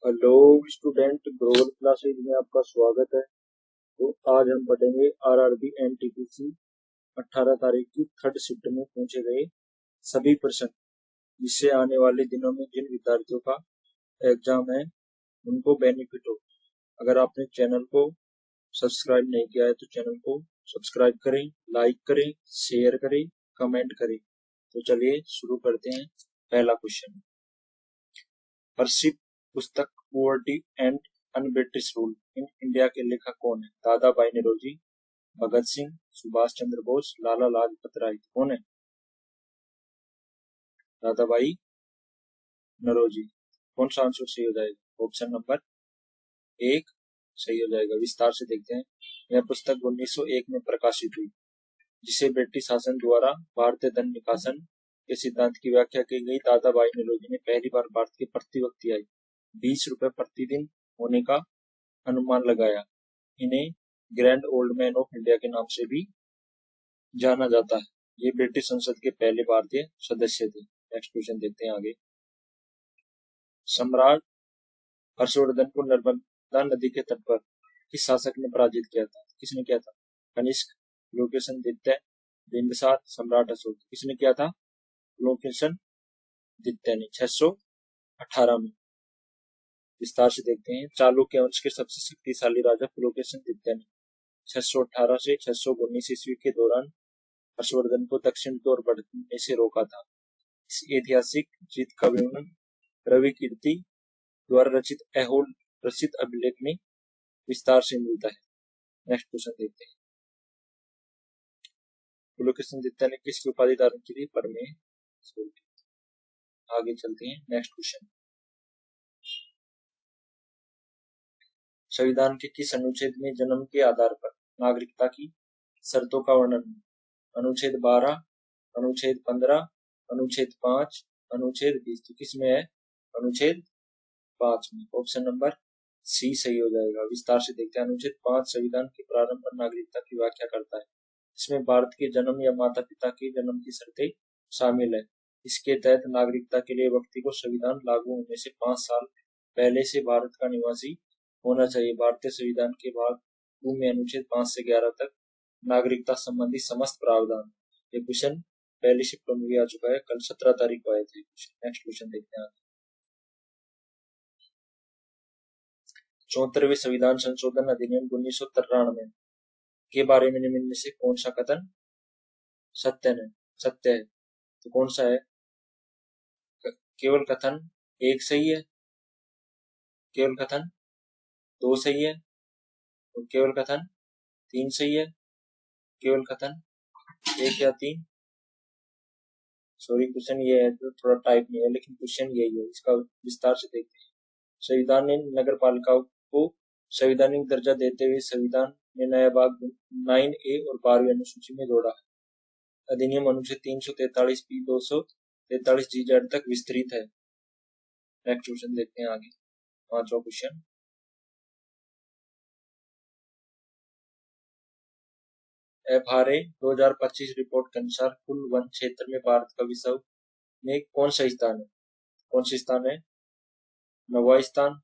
Hello student, global classes में आपका स्वागत है। तो आज हम पढ़ेंगे आरआरबी एनटीपीसी 18 तारीख की थर्ड शिफ्ट में पूछे गए सभी प्रश्न, जिससे आने वाले दिनों में जिन विद्यार्थियों का एग्जाम है उनको बेनिफिट हो। अगर आपने चैनल को सब्सक्राइब नहीं किया है तो चैनल को सब्सक्राइब करें, लाइक करें, शेयर करें, कमेंट करें। तो चलिए शुरू करते हैं। पहला क्वेश्चन, प्रसिद्ध पुस्तक poverty and un-British rule in India के लेखक कौन है? दादा भाई नौरोजी, भगत सिंह, सुभाष चंद्र बोस, लाला लाजपत राय। कौन है? दादा भाई नौरोजी। कौन सा आंसर सही हो जाएगा? ऑप्शन नंबर एक सही हो जाएगा। विस्तार से देखते हैं। यह पुस्तक 1901 में प्रकाशित हुई, जिसे ब्रिटिश शासन द्वारा भारतीय धन निकासन के सिद्धांत की व्याख्या की गई। दादा भाई नौरोजी ने पहली बार भारत की प्रतिवक्ति आई 20 रुपए प्रतिदिन होने का अनुमान लगाया। इन्हें grand old man of India के नाम से भी जाना जाता है। ये ब्रिटिश संसद के पहले भारतीय सदस्य थे। नेक्स्ट क्वेश्चन देखते हैं आगे। सम्राट हर्षवर्धन को नर्मदा नदी के तट पर किस शासक ने पराजित किया था? किसने किया था? कनिष्क, पुलकेशिन, बिंबिसार, सम्राट अशोक। किसने किया था? पुलकेशिन ने 618 में। विस्तार से देखते हैं। चालुक्य वंश के सबसे शक्तिशाली राजा पुलकेशिन ने 618 से 619 ईस्वी के दौरान हर्षवर्धन को दक्षिण की ओर बढ़ने से रोका था। इस ऐतिहासिक जीत का वर्णन रवि कीर्ति द्वारा रचित ऐहोल प्रसिद्ध अभिलेख में विस्तार से मिलता है। नेक्स्ट क्वेश्चन देखते हैं। पुलकेशिन ने किसकी उपाधि धारण की थी? परमेश्वर की। आगे चलते हैं। नेक्स्ट क्वेश्चन, संविधान के किस अनुच्छेद में जन्म के आधार पर नागरिकता की शर्तों का वर्णन है? अनुच्छेद 12, अनुच्छेद 15, अनुच्छेद 5, अनुच्छेद 20। तो किसमें है? अनुच्छेद 5 में। ऑप्शन नंबर सी सही हो जाएगा। विस्तार से देखते हैं। अनुच्छेद 5 संविधान के प्रारंभ पर नागरिकता की व्याख्या करता है। इसमें भारत के जन्म या माता पिता के जन्म की शर्तें शामिल है। इसके तहत नागरिकता के लिए व्यक्ति को संविधान लागू होने से 5 साल पहले से भारत का निवासी होना चाहिए। भारतीय संविधान के भाग 2 में अनुच्छेद 5 से 11 तक नागरिकता संबंधी समस्त प्रावधान। ये क्वेश्चन पहली शिफ्ट में भी आ चुका है, कल 17 तारीख को आए थे। नेक्स्ट क्वेश्चन देखते हैं। 74वें संविधान संशोधन अधिनियम 1993 के बारे में निम्न में से कौन सा कथन सत्य है? तो कौन सा है? केवल कथन 1 सही है, केवल कथन 2 सही है, और केवल कथन 3 सही है, केवल कथन 1 या 3। सॉरी, क्वेश्चन ये है तो थोड़ा टाइप नहीं है, लेकिन क्वेश्चन यही है। इसका विस्तार से देखते हैं। संविधान ने नगर पालिकाओं को संवैधानिक दर्जा देते हुए संविधान ने नया भाग 9A और 12वीं अनुसूची में जोड़ा है। अधिनियम अनुच्छेद 343 B 243 GZ तक विस्तृत है। नेक्स्ट क्वेश्चन देखते हैं आगे। 5वां क्वेश्चन, FRA 2025 रिपोर्ट के अनुसार कुल वन क्षेत्र में भारत का विश्व में कौन सा स्थान है? कौन सा स्थान है? 9वां स्थान,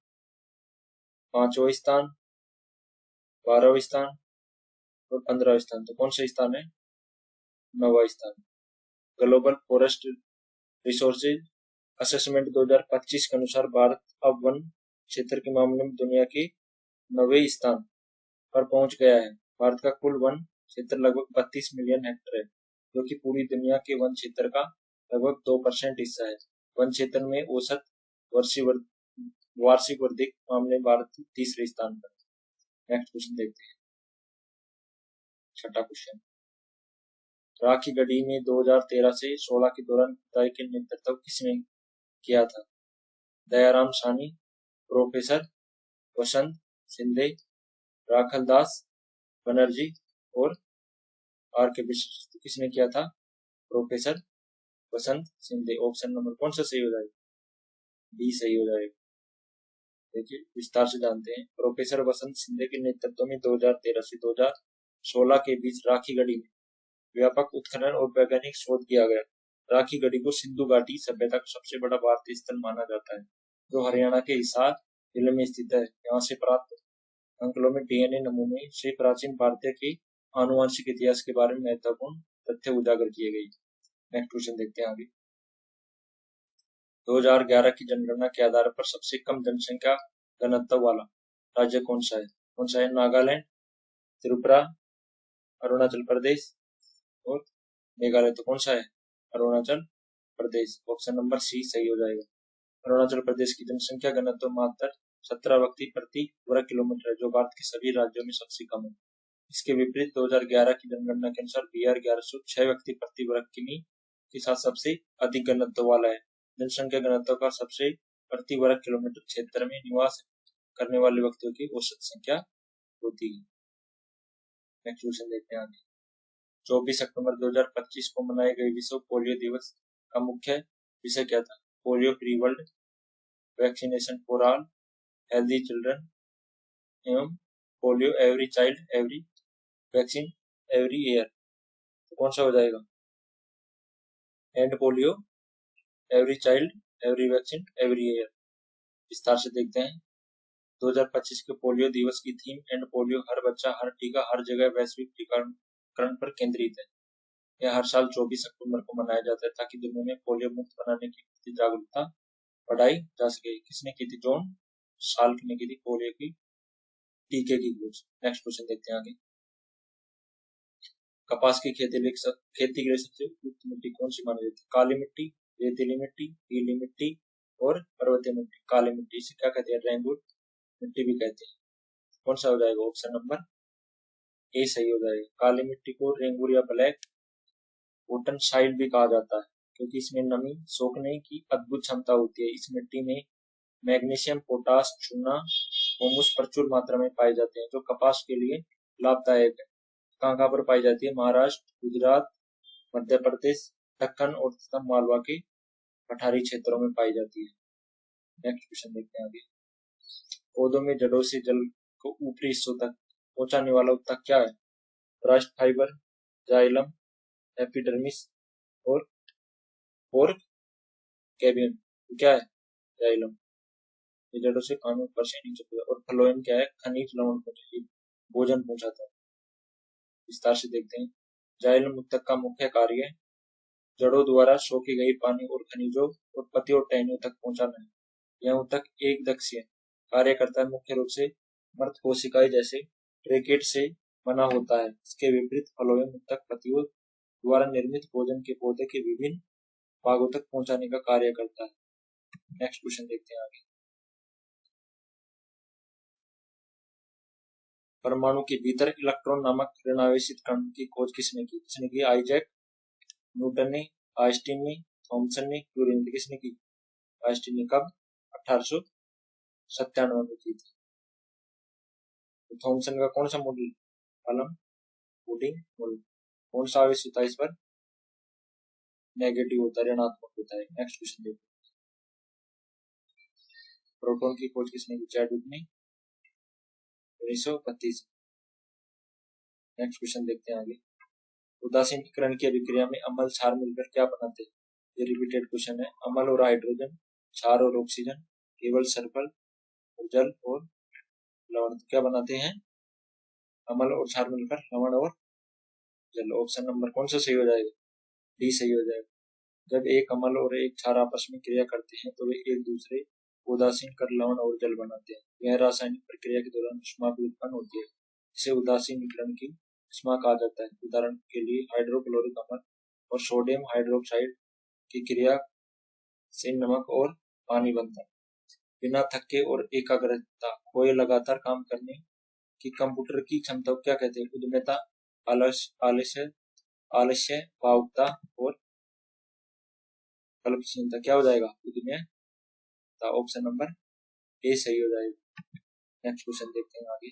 5वां स्थान, 12वां स्थान और 15वां स्थान। तो कौन सा स्थान है? 9वां स्थान। ग्लोबल फॉरेस्ट रिसोर्सेज असेसमेंट 2025 के अनुसार भारत अब वन क्षेत्र के मामले में दुनिया के 9वें स्थान पर पहुंच गया है। भारत का कुल वन क्षेत्र लगभग 32 मिलियन हेक्टेयर है, जो कि पूरी दुनिया के वन क्षेत्र का लगभग 2% हिस्सा है। वन क्षेत्र में औसत वार्षिक वृद्धि मामले में भारत तीसरे स्थान पर। नेक्स्ट क्वेश्चन देखते हैं। 6वां क्वेश्चन, राखी गढ़ी में 2013 से 16 के दौरान खुदाई के नेतृत्व किसने किया था? दयाराम साहनी, प्रोफेसर वसंत सिंधे, राखलदास बनर्जी और R.K. विश्वनाथ। किसने किया था? प्रोफेसर वसंत सिंधे। ऑप्शन नंबर कौन सा सही हो जाएगा? बी सही हो जाएगा। देखिए विस्तार से जानते हैं। प्रोफेसर वसंत सिंधे के नेतृत्व में 2013 से 2016 के बीच राखी गढ़ी में व्यापक उत्खनन और वैज्ञानिक शोध किया गया। राखी गढ़ी को सिंधु घाटी सभ्यता का सबसे बड़ा भारतीय स्थल माना जाता है, जो हरियाणा के हिसार जिले में स्थित है। यहाँ से प्राप्त अंकलों में डीएनए नमूने से प्राचीन भारतीय के आनुवंशिक इतिहास के बारे में महत्वपूर्ण तथ्य उजागर किए गए। नेक्स्ट क्वेश्चन देखते हैं आगे। 2011 की जनगणना के आधार पर सबसे कम जनसंख्या घनत्व वाला राज्य कौन सा है? नागालैंड, त्रिपुरा, अरुणाचल प्रदेश और मेघालय। तो कौन सा है? Arunachal Pradesh. Option number C सही हो जाएगा। अरुणाचल प्रदेश की जनसंख्या घनत्व मात्र 17 व्यक्ति प्रति वर्ग किलोमीटर है, जो भारत के सभी राज्यों में सबसे कम है। इसके विपरीत 2011 की जनगणना के अनुसार बिहार 1106 व्यक्ति प्रति वर्ग किमी के साथ सबसे अधिक घनत्व वाला है। जनसंख्या घनत्व का सबसे प्रति वर्ग किलोमीटर क्षेत्र में निवास करने वाले व्यक्तियों की औसत संख्या होती है। नेक्स्ट क्वेश्चन देखते हैं आगे। 24 अक्टूबर 2025 को मनाए गए विश्व पोलियो दिवस का मुख्य विषय क्या था? Polio free world, vaccination for all, healthy children एवं polio every child every vaccine every year. तो कौन सा हो जाएगा? And polio every child every vaccine every year. विस्तार से देखते हैं। 2025 के पोलियो दिवस की थीम एंड पोलियो, हर बच्चा हर टीका हर जगह, वैश्विक टीकाकरण पर केंद्रित है। यह हर साल 24 अक्टूबर को मनाया जाता है ताकि दुनिया में पोलियो मुक्त बनाने के प्रति जागरूकता बढ़ाई जा सके। किसने की थी? जॉन साल्क ने की थी पोलियो की टीके की खोज। नेक्स्ट क्वेश्चन देखते हैं आगे। कपास की खेती के लिए सबसे उपयुक्त मिट्टी कौन सी मानी जाती है? काली मिट्टी, रेतीली मिट्टी, गीली मिट्टी और पर्वतीय मिट्टी। काली मिट्टी से क्या कहते हैं? रेंगुर मिट्टी भी कहते हैं। कौन सा हो जाएगा? ऑप्शन नंबर ए सही हो जाएगा। काली मिट्टी को रेंगुर या ब्लैक वुडन साइल भी कहा जाता है, क्योंकि इसमें नमी सोखने की अद्भुत क्षमता होती है। इस मिट्टी में मैग्नीशियम, पोटास, चूना, हुमुस प्रचुर मात्रा में पाए जाते हैं, जो कपास के लिए लाभदायक है। कहाँ पर पाई जाती है? महाराष्ट्र, गुजरात, मध्य प्रदेश, दक्कन और तथा मालवा के पठारी क्षेत्रों में पाई जाती है। नेक्स्ट क्वेश्चन देखते हैं आगे। पौधों में जड़ों से जल को ऊपरी हिस्सों तक पहुंचाने वाला उत्तक क्या है? ब्रास्ट फाइबर, जाइलम, एपिडर्मिस और कैबियम। क्या है? जाइलम। ये जड़ों से कानून ऊपर से नीचे और फ्लोएम क्या है? खनिज लवण भोजन पहुंचाता है। विस्तार से देखते हैं। जाइलम उत्तक का मुख्य कार्य जड़ों द्वारा सोखे गए पानी और खनिजों और पत्तियों और टहनियों तक पहुंचाना है। यह उत्तक एक दक्षीय कार्य करता है, मुख्य रूप से मृत कोशिकाएं जैसे ट्रेकेट से बना होता है। इसके विपरीत फ्लोएम उत्तक पत्तियों द्वारा निर्मित भोजन के पौधे के विभिन्न भागों तक पहुंचाने का कार्य करता है। नेक्स्ट क्वेश्चन देखते हैं आगे। परमाणु के भीतर इलेक्ट्रॉन नामक ऋणावेशित कण की खोज किसने की? किसने की? आइजैक न्यूटन ने, आइंस्टीन ने, थॉमसन ने, क्यूरी ने। किसने की? आइंस्टीन ने। कब? 1897 में की थी। तो थॉमसन का कौन सा मॉडल? कलम पुडिंग मॉडल। कौन सा आवेश होता है इस पर? नेगेटिव होता है, ऋणात्मक होता है। नेक्स्ट क्वेश्चन देखते हैं। प्रोटॉन की खोज किसने की? चैडविक ने, 1932। नेक्स्ट क्वेश्चन देखते हैं आगे। उदासीनीकरण की अभिक्रिया में अम्ल क्षार मिलकर क्या बनाते हैं? ये रिपीटेड क्वेश्चन है। अम्ल और हाइड्रोजन, क्षार और ऑक्सीजन, केवल सल्फर, जल और लवण। क्या बनाते हैं? अम्ल और क्षार मिलकर लवण और जल। ऑप्शन नंबर कौन सा सही हो जाएगा? डी सही हो जाएगा। जब एक अम्ल और एक क्षार आपस में क्रिया करते हैं तो वे एक दूसरे को उदासीन कर लवण और जल बनाते हैं। यह रासायनिक प्रक्रिया के दौरान ऊष्मा भी उत्पन्न होती है, इसे उदासीनीकरण की ऊष्मा कहा जाता है। उदाहरण के लिए हाइड्रोक्लोरिक अम्ल और सोडियम हाइड्रोक्साइड की क्रिया से नमक और पानी बनता है। बिना थके और एकाग्रता खोए लगातार काम करने की कंप्यूटर की क्षमता को क्या कहते हैं? उद्यमिता, आलस्य, भावुकता और कल्पशीलता। क्या हो जाएगा? उद्यमिता। ऑप्शन नंबर ए सही हो जाएगा। नेक्स्ट क्वेश्चन देखते हैं आगे।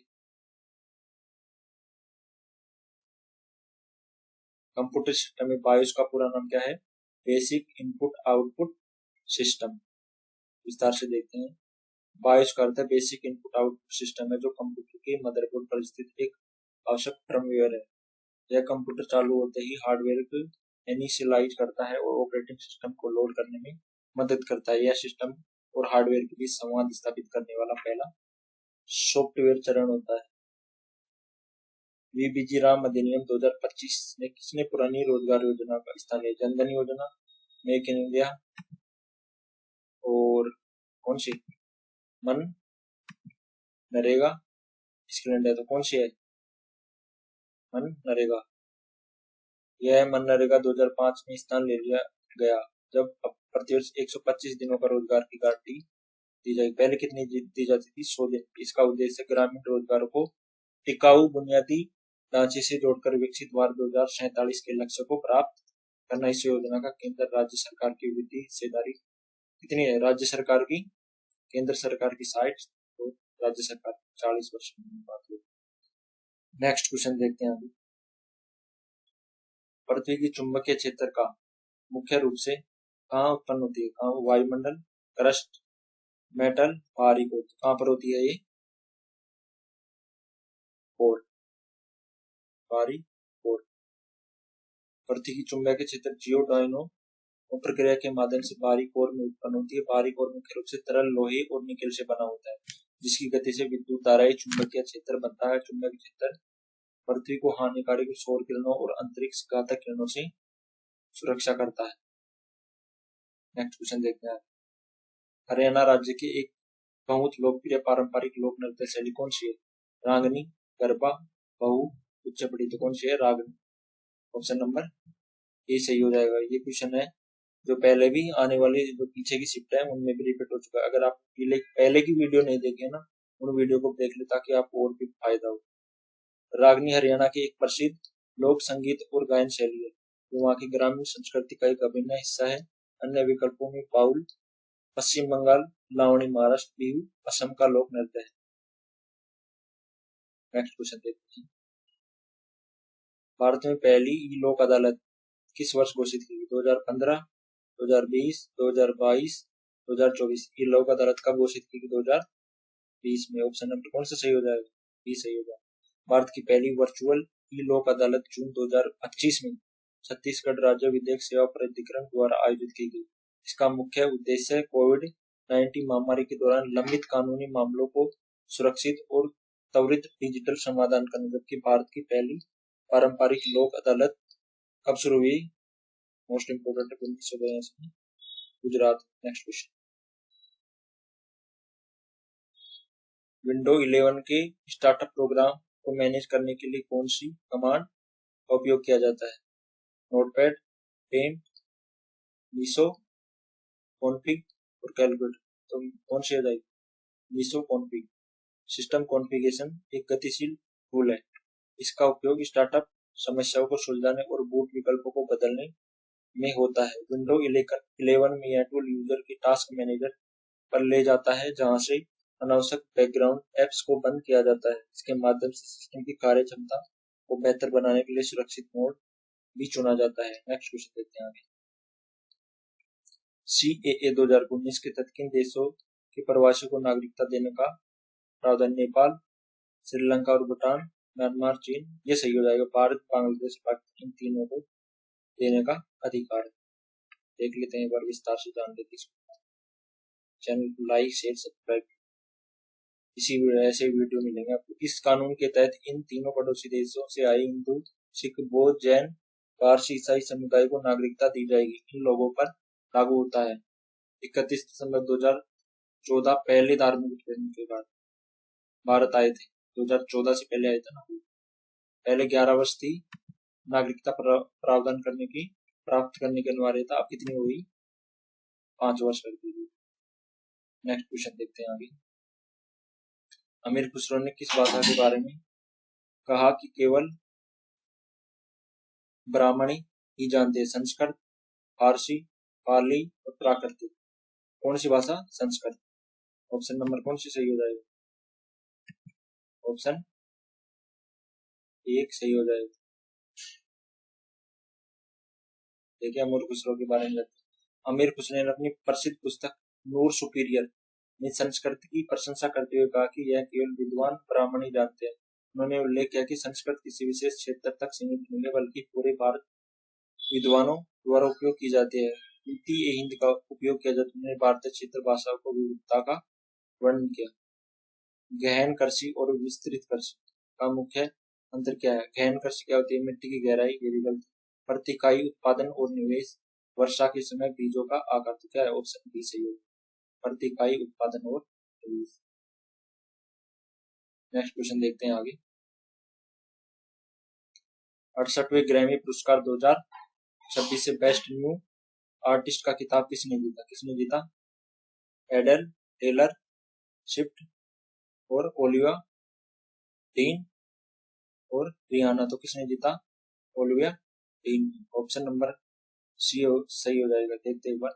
कंप्यूटर सिस्टम में बायोस का पूरा नाम क्या है? Basic input output system. विस्तार से देखते हैं। बायोस का अर्थ है बेसिक इनपुट आउटपुट सिस्टम है, जो कंप्यूटर के मदरबोर्ड पर स्थित एक आवश्यक फर्मवेयर है। यह कंप्यूटर चालू होते ही हार्डवेयर को इनिशियलाइज करता है और ऑपरेटिंग सिस्टम को लोड करने में मदद करता है। यह सिस्टम और हार्डवेयर के बीच संवाद स्थापित करने वाला पहला सॉफ्टवेयर चरण होता है। वीबीजी राम अधिनियम 2025 में किसने पुरानी रोजगार योजना का स्थान लिया? जनधन योजना, मेक इन इंडिया और कौन सी मन नरेगा। स्क्रीन है तो कौन सी है? मन नरेगा। यह मनरेगा 2005 में स्थान ले लिया गया जब प्रतिवर्ष 125 दिनों का रोजगार की गारंटी दी जाएगी। पहले कितनी दी जाती थी? 100 दिन। इसका उद्देश्य ग्रामीण रोजगार को टिकाऊ बुनियादी ढांचे से जोड़कर विकसित भारत 2047 के लक्ष्य को प्राप्त करना। इस योजना का केंद्र राज्य सरकार की वित्तीय हिस्सेदारी कितनी है? राज्य सरकार की, केंद्र सरकार की 60 तो राज्य सरकार 40%। नेक्स्ट क्वेश्चन देखते हैं अभी। पृथ्वी की चुंबकीय क्षेत्र का मुख्य रूप से कहाँ उत्पन्न होती है? कहाँ? वायुमंडल, क्रस्ट, मेटल, बाहरी कोर। कहाँ पर होती है ये? कोर, बाहरी कोर। पृथ्वी की चुंबकीय क्षेत्र जियोडाइनो प्रक्रिया के माध्यम से बाहरी कोर में उत्पन्न होती है। बाहरी कोर मुख्य रूप से तरल लोहे और निकेल से बना होता है, जिसकी गति से विद्युत धाराएं चुंबकीय क्षेत्र बनता है। चुंबकीय क्षेत्र पृथ्वी को हानिकारक सौर किरणों और अंतरिक्ष घातक किरणों से सुरक्षा करता है। नेक्स्ट क्वेश्चन देखते हैं। हरियाणा राज्य की एक बहुत लोकप्रिय पारंपरिक लोक नृत्य शैली कौन सी है? रांगनी, गरबा, बहू, कुचिपुड़ी। तो कौन सी है? रागनी। ऑप्शन नंबर ए सही हो जाएगा। ये क्वेश्चन है जो पहले भी आने वाले जो पीछे की शिफ्ट है उनमें भी रिपीट हो चुका है। अगर आप पहले की वीडियो नहीं देखे ना, उन वीडियो को देख ले ताकि आपको और भी फायदा हो। रागनी हरियाणा की एक प्रसिद्ध लोक संगीत और गायन शैली है जो वहाँ की ग्रामीण संस्कृति का एक अभिन्न हिस्सा है। अन्य विकल्पों में बाउल पश्चिम बंगाल, लावणी महाराष्ट्र, बिहू असम का लोक नृत्य है। नेक्स्ट क्वेश्चन देखते हैं। भारत में पहली ई लोक अदालत किस वर्ष घोषित की? 2015, 2020, 2022, 2024। ई लोक अदालत कब घोषित की? 2020 में। ऑप्शन नंबर कौन सा सही हो जाएगा? बी सही होगा। भारत की पहली वर्चुअल ई लोक अदालत जून 2025 में छत्तीसगढ़ राज्य विधिक सेवा प्राधिकरण द्वारा आयोजित की गई। इसका मुख्य उद्देश्य कोविड-19 महामारी के दौरान लंबित कानूनी मामलों को सुरक्षित और त्वरित डिजिटल समाधान करना। जबकि भारत की पहली पारंपरिक लोक अदालत कब शुरू हुई? मोस्ट इंपोर्टेंट है गुजरात। Next question. विंडो 11 के स्टार्टअप प्रोग्राम को मैनेज करने के लिए कौन सी कमांड का उपयोग किया जाता है? नोटपैड, पेंट, मिसो, कॉन्फिग और कैलकुलेटर। तो कौन सी आ जाएगी? मिसो कॉन्फिग। सिस्टम कॉन्फ़िगरेशन एक गतिशील टूल है। इसका उपयोग स्टार्टअप समस्याओं को सुलझाने और बूट विकल्पों को बदलने में होता है। विंडो 11 में यह टूल यूजर की टास्क मैनेजर पर ले जाता है जहां से अनावश्यक बैकग्राउंड एप्स को बंद किया जाता है। इसके माध्यम से सिस्टम की कार्य क्षमता को बेहतर बनाने के लिए सुरक्षित मोड भी चुना जाता है। नेक्स्ट क्वेश्चन देखते हैं आगे। CAA 2019 के तहत किन देशों के प्रवासियों को नागरिकता देने का प्रावधान? नेपाल, श्रीलंका और भूटान, म्यांमार, चीन। ये सही हो जाएगा। भारत, बांग्लादेश, पाकिस्तान, इन तीनों को देने का अधिकार है। देख लेते हैं एक बार विस्तार से जान लेते हैं। चैनल को लाइक, शेयर, सब्सक्राइब। इसी ऐसे वीडियो मिलेंगे आपको। इस कानून के तहत इन तीनों पड़ोसी देशों से आए हिंदू, सिख, बौद्ध, जैन, पारसी, ईसाई समुदाय को नागरिकता दी जाएगी। इन लोगों पर लागू होता है 31 दिसंबर 2014 पहले धार्मिक उत्पीड़न के बाद भारत आए थे। 2014 से पहले आए थे ना। पहले 11 वर्ष थी नागरिकता प्रावधान करने की, प्राप्त करने की अनिवार्यता। अब कितनी हुई? 5 वर्ष कर दी। नेक्स्ट क्वेश्चन देखते हैं आगे। अमीर खुसरो ने किस भाषा के बारे में कहा कि केवल ब्राह्मणी ही जानते हैं? संस्कृत, फारसी, पाली और प्राकृतिक। कौन सी भाषा? संस्कृत। ऑप्शन नंबर कौन सी सही हो जाएगा? ऑप्शन 1 सही हो जाएगा। देखिए अमीर खुसरो के बारे में। अमीर खुसरो ने अपनी प्रसिद्ध पुस्तक नूर सुपीरियर में संस्कृत की प्रशंसा करते हुए कहा कि यह केवल विद्वान ब्राह्मण ही जानते हैं। उन्होंने उल्लेख किया कि संस्कृत किसी विशेष क्षेत्र तक सीमित नहीं है बल्कि पूरे भारत विद्वानों द्वारा उपयोग की जाती है। नीति ए हिंद का उपयोग किया जाता है। भारतीय क्षेत्र भाषाओं को विविधता का वर्णन किया। गहन कृषि और विस्तृत कृषि का मुख्य अंतर क्या है? गहन कृषि क्या होती है? मिट्टी की गहराई, ये भी गलत। प्रति इकाई उत्पादन और निवेश, वर्षा के समय बीजों का आकार, तो क्या है? ऑप्शन बी सही होगा, प्रति इकाई उत्पादन और निवेश। नेक्स्ट क्वेश्चन देखते हैं आगे। 68वें ग्रैमी पुरस्कार 2026 से बेस्ट न्यू आर्टिस्ट का खिताब किसने जीता? किसने जीता? एडल, टेलर स्विफ्ट और ओलिविया डीन और रिहाना, तो किसने जीता? Olivia Dean. Option number C सही हो जाएगा। देखते एक बार।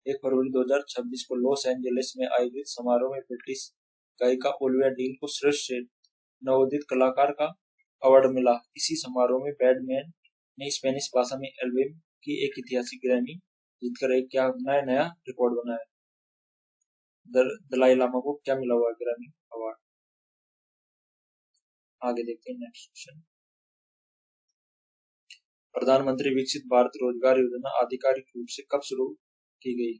1 फरवरी 2026 को लॉस एंजलिस में आयोजित समारोह में ब्रिटिश गायिका ओलिविया डीन को श्रेष्ठ नवोदित कलाकार का अवार्ड मिला। इसी समारोह में बैडमैन ने स्पेनिश भाषा में एल्बम की एक ऐतिहासिक ग्रैमी जीतकर एक क्या बनाया? नया रिकॉर्ड बनाया। दलाई लामा को क्या मिला हुआ? Grammy award. आगे देखते हैं नेक्स्ट क्वेश्चन। प्रधानमंत्री विकसित भारत रोजगार योजना आधिकारिक रूप से कब शुरू की गई?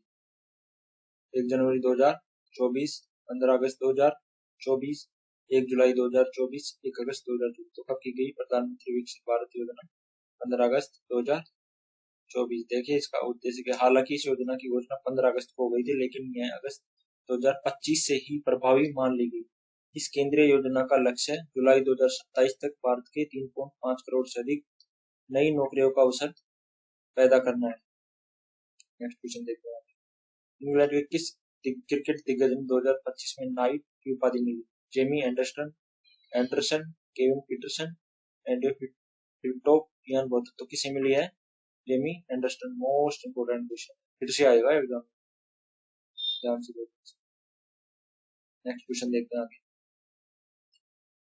1 जनवरी 2024, 15 अगस्त 2024, 1 जुलाई 2024, 1 अगस्त 2024, तो कब की गई प्रधानमंत्री विकसित भारत योजना? 15 अगस्त 2024। देखिए इसका उद्देश्य क्या? हालांकि इस योजना की घोषणा 15 अगस्त को हो गई थी, लेकिन यह अगस्त 2025 से ही प्रभावी मान ली गई। इस केंद्रीय योजना का लक्ष्य जुलाई 2027 तक भारत के 3.5 करोड़ से अधिक नई नौकरियों का अवसर पैदा करना है। नेक्स्ट क्वेश्चन देखते हैं। इंग्लैंड के किस क्रिकेट दिग्गज ने 2025 में नाइट की उपाधि मिली? Jamie Anderson, Kevin Pietersen, Andrew Flintoff, Ian Botham, तो किसे मिली है? Jamie Anderson. Most important question, फिर से आएगा एग्जाम, ध्यान से देखो। नेक्स्ट क्वेश्चन देखते हैं आगे।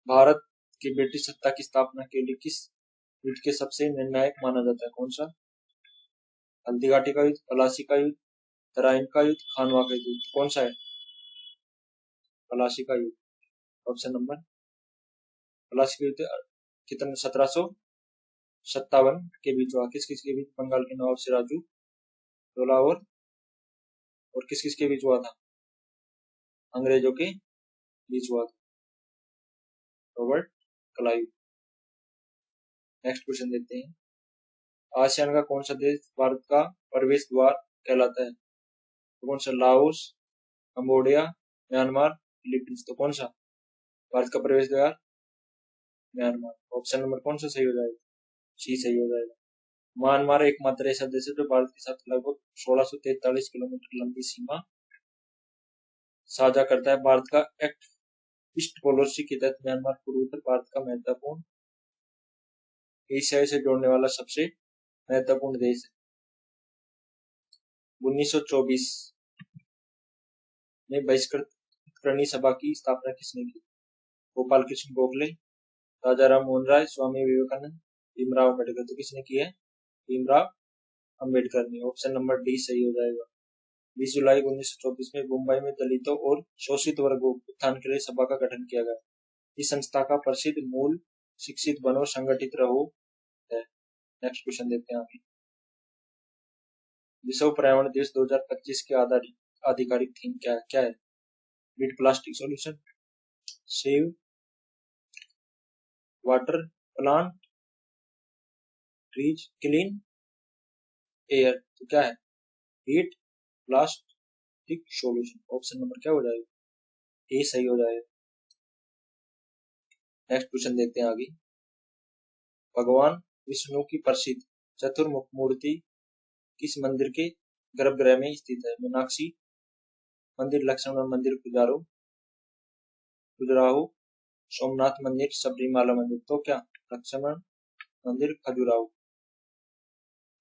भारत की ब्रिटिश सत्ता की स्थापना के लिए किस युद्ध के सबसे निर्णायक माना जाता है? कौन सा? हल्दीघाटी का युद्ध, पलासी का युद्ध, तराइन का युद्ध, खानवा का युद्ध, कौन सा है? पलासी का युद्ध। ऑप्शन नंबर, पलासी का युद्ध कितने 1757 के बीच हुआ। किस किस के बीच? बंगाल के नवाब सिराजुद्दौला और किस किस के बीच हुआ था? अंग्रेजों के बीच हुआ था, रॉबर्ट क्लाइव। नेक्स्ट क्वेश्चन देखते हैं। आसियान का कौन सा देश भारत का प्रवेश द्वार कहलाता है? तो कौन सा? लाओस, कंबोडिया, म्यांमार, फिलीपींस, तो कौन सा भारत का प्रवेश द्वार? म्यांमार। ऑप्शन नंबर कौन सा सही हो जाएगा? सी सही हो जाएगा। म्यांमार एकमात्र ऐसा देश है जो भारत के साथ लगभग 1643 किलोमीटर लंबी सीमा साझा करता है। भारत का एक्ट ईस्ट पॉलिसी के तहत म्यांमार पूर्वोत्तर भारत का महत्वपूर्ण एशिया से जोड़ने वाला सबसे महत्वपूर्ण देश है। 1924 में बहिष्करणी सभा की स्थापना किसने की? गोपाल कृष्ण गोखले, राजा राम मोहन राय, स्वामी विवेकानंद, भीमराव अम्बेडकर, तो किसने की है? भीमराव अम्बेडकर ने। ऑप्शन नंबर डी सही हो जाएगा। 20 जुलाई 1924 में मुंबई में दलितों और शोषित वर्गों के उत्थान के लिए सभा का गठन किया गया। इस संस्था का प्रसिद्ध मूल शिक्षित बनो, संगठित रहो है। नेक्स्ट क्वेश्चन देखते हैं आगे। विश्व पर्यावरण दिवस 2025 के आधिकारिक थीम क्या है? Beat plastic pollution, save water, plant trees, clean air, तो क्या है? Beat plastic pollution. Option number क्या हो जाएगा? ए सही हो जाएगा। नेक्स्ट क्वेश्चन देखते हैं आगे। भगवान विष्णु की प्रसिद्ध चतुर्मुख मूर्ति किस मंदिर के गर्भगृह में स्थित है? मीनाक्षी मंदिर, लक्ष्मण मंदिर, खजुराहो, सोमनाथ मंदिर, सबरीमाला मंदिर, तो क्या? लक्ष्मण मंदिर, खजुराहो।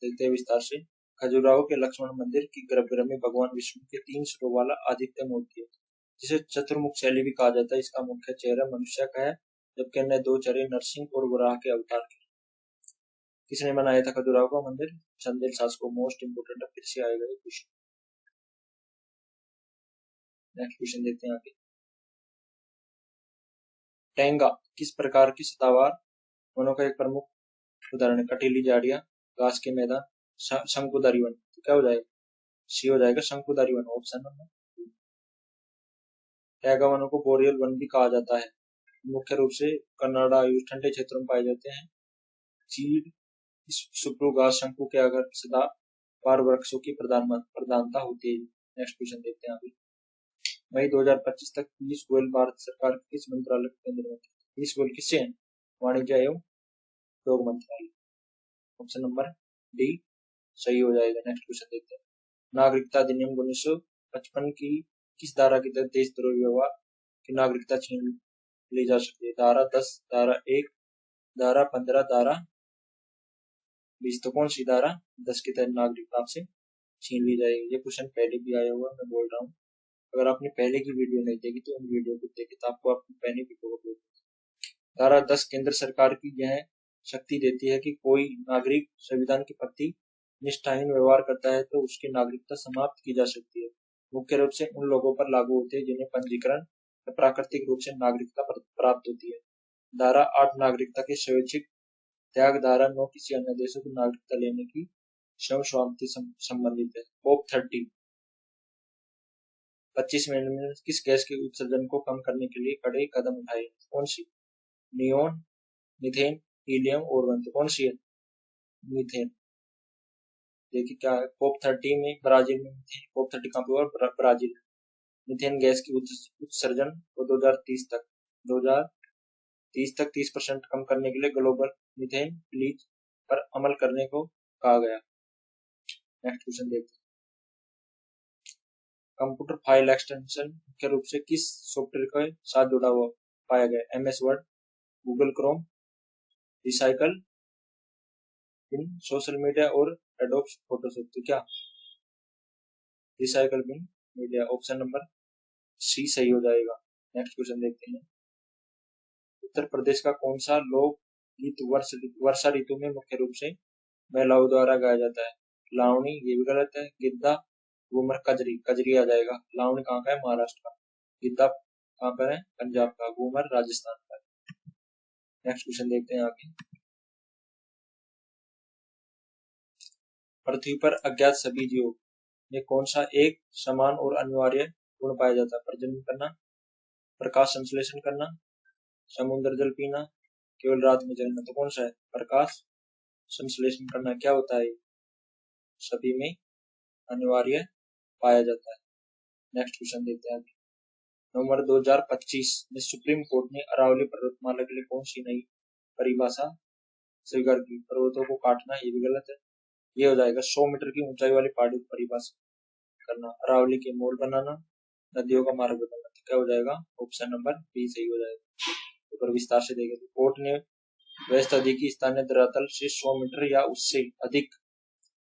देखते हैं विस्तार से। खजुराहो के लक्ष्मण मंदिर की गर्भगृह में भगवान विष्णु के 3 सिरों वाला आदित्य मूर्ति है, जिसे चतुर्मुख शैली भी कहा जाता है। इसका मुख्य चेहरा मनुष्य का है, जबकि अन्य 2 चेहरे नरसिंह और वराह के अवतार के। किसने बनाया था खजुराहो का मंदिर? चंदेल शासकों। मोस्ट इंपोर्टेंट है, फिर से आएगा ये क्वेश्चन। नेक्स्ट क्वेश्चन देखते हैं आगे। टेंगा किस प्रकार की सदाबहार वनों का एक प्रमुख उदाहरण है? कटीली झाड़ियां, घास के मैदान, शंकुधारी वन, तो क्या हो जाएगा? सी हो जाएगा शंकुधारी वन, ऑप्शन नंबर। टैगा वनों को बोरियल वन भी कहा जाता है। मुख्य रूप से कनाडा आयु ठंडे क्षेत्रों में पाए जाते हैं। चीड़ सुप्रोगास शंकु के अगर सदा बार वृक्षों की प्रधानता होती है। नेक्स्ट क्वेश्चन देखते हैं अभी। मई 2025 तक पीयूष गोयल भारत सरकार के किस मंत्रालय के केंद्र मंत्री? पीयूष गोयल किससे हैं? वाणिज्य एवं उद्योग मंत्रालय, ऑप्शन नंबर डी सही हो जाएगा। नेक्स्ट क्वेश्चन देखते हैं। नागरिकता अधिनियम 1955 की किस धारा के तहत देशद्रोही व्यवहार की नागरिकता छीन ली जा सकती है? धारा 10, धारा 1, धारा 15, धारा 20। तो कौन सी धारा 10 के तहत नागरिकता आपसे छीन ली जाएगी? ये क्वेश्चन पहले भी आया हुआ, मैं बोल रहा हूँ। अगर आपने पहले की वीडियो नहीं देखी तो उन वीडियो को देखे तो आपको आपको बेनिफिट होगा। धारा 10 केंद्र सरकार की यह शक्ति देती है कि कोई नागरिक संविधान के प्रति निष्ठाहीन व्यवहार करता है तो उसकी नागरिकता समाप्त की जा सकती है। मुख्य रूप से उन लोगों पर लागू होती है जिन्हें पंजीकरण या प्राकृतिक रूप से नागरिकता प्राप्त होती है। धारा 8 नागरिकता के स्वैच्छिक त्याग। धारा 9 किसी अन्य देशों की नागरिकता लेने की स्वयं स्वामित्व संबंधित है। COP 30 25 मिनट में किस गैस के उत्सर्जन को कम करने के लिए कड़े कदम उठाए? कौन सी? नियोन, मीथेन, हीलियम और तो कौन सी है? मीथेन। देखिए क्या है, COP 30 में ब्राजील में मीथेन, COP 30 कहाँ पे हुआ? ब्राजील। मीथेन गैस की उत्सर्जन को 2030 तक 30% कम करने के लिए ग्लोबल मीथेन प्लीज पर अमल करने को कहा गया। नेक्स्ट क्वेश्चन देखते हैं। कंप्यूटर फाइल एक्सटेंशन मुख्य रूप से किस सॉफ्टवेयर के साथ जुड़ा हुआ पाया गया? MS word, Google Chrome, recycle bin social media और एडोब फोटोशॉप। तो क्या recycle bin media, option number C सही हो जाएगा। नेक्स्ट क्वेश्चन देखते हैं। उत्तर प्रदेश का कौन सा लोक गीत वर्षा ऋतु में मुख्य रूप से महिलाओं द्वारा गाया जाता है? लावणी, ये भी गलत है। गिद्धा, घूमर, कजरी। कजरी आ जाएगा। लावणी कहाँ का है? महाराष्ट्र का। गिद्धा कहाँ पर है? पंजाब का। घूमर राजस्थान का। नेक्स्ट क्वेश्चन देखते हैं आगे। पृथ्वी पर अज्ञात सभी जीवों में कौन सा एक समान और अनिवार्य गुण पाया जाता है? प्रजनन करना, प्रकाश संश्लेषण करना, समुद्र जल पीना, केवल रात में जलना। तो कौन सा है? प्रकाश संश्लेषण करना। क्या होता है? सभी में अनिवार्य पाया जाता है। नेक्स्ट क्वेश्चन देखते हैं। नवंबर 2025 में सुप्रीम कोर्ट ने अरावली पर्वतमाला के लिए कौन सी नई परिभाषा स्वीकार की? पर्वतों को काटना, ये भी गलत है। ये हो जाएगा 100 मीटर की ऊंचाई वाली पहाड़ी को परिभाषित करना। अरावली के मोल बनाना, नदियों का मार्ग बनाना। तो क्या हो जाएगा? ऑप्शन नंबर बी सही हो जाएगा। ऊपर विस्तार से देखें तो कोर्ट ने व्यस्त अधिक स्थानीय धरातल से 100 मीटर या उससे अधिक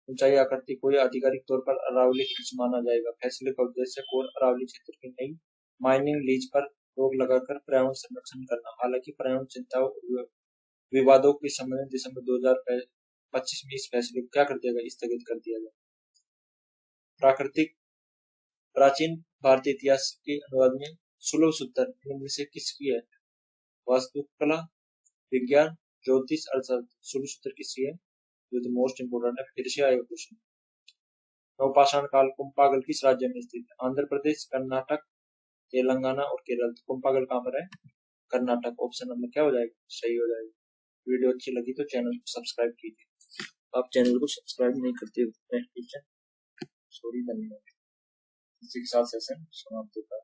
ऊंचाई आकृति को आधिकारिक तौर पर अरावली हिल्स माना जाएगा। फैसले का उद्देश्य कोर अरावली क्षेत्र की नई माइनिंग लीज पर रोक लगाकर पर्यावरण संरक्षण करना। हालांकि पर्यावरण चिंताओं विवादों के संबंध में दिसंबर 2025 में इस फैसले को क्या कर दिया गया? स्थगित कर दिया गया। प्राचीन भारतीय इतिहास के अनुवाद में सुलभ सूत्र इनमें से किसकी है? वास्तुकला, विज्ञान, ज्योतिष, अर्थशास्त्र। सुलभ सूत्र किसकी है? जो द मोस्ट इंपोर्टेंट है। फिर से आएगा क्वेश्चन। नवपाषाण काल कुंपागल किस राज्य में स्थित है? आंध्र प्रदेश, कर्नाटक, तेलंगाना और केरल। तो कुंपागल कहाँ पर है? कर्नाटक। ऑप्शन नंबर क्या हो जाएगा? सही हो जाएगा। वीडियो अच्छी लगी तो चैनल को सब्सक्राइब कीजिए। आप चैनल को सब्सक्राइब नहीं करते हो, सॉरी, धन्यवाद। इसी के साथ सेशन समाप्त होता है।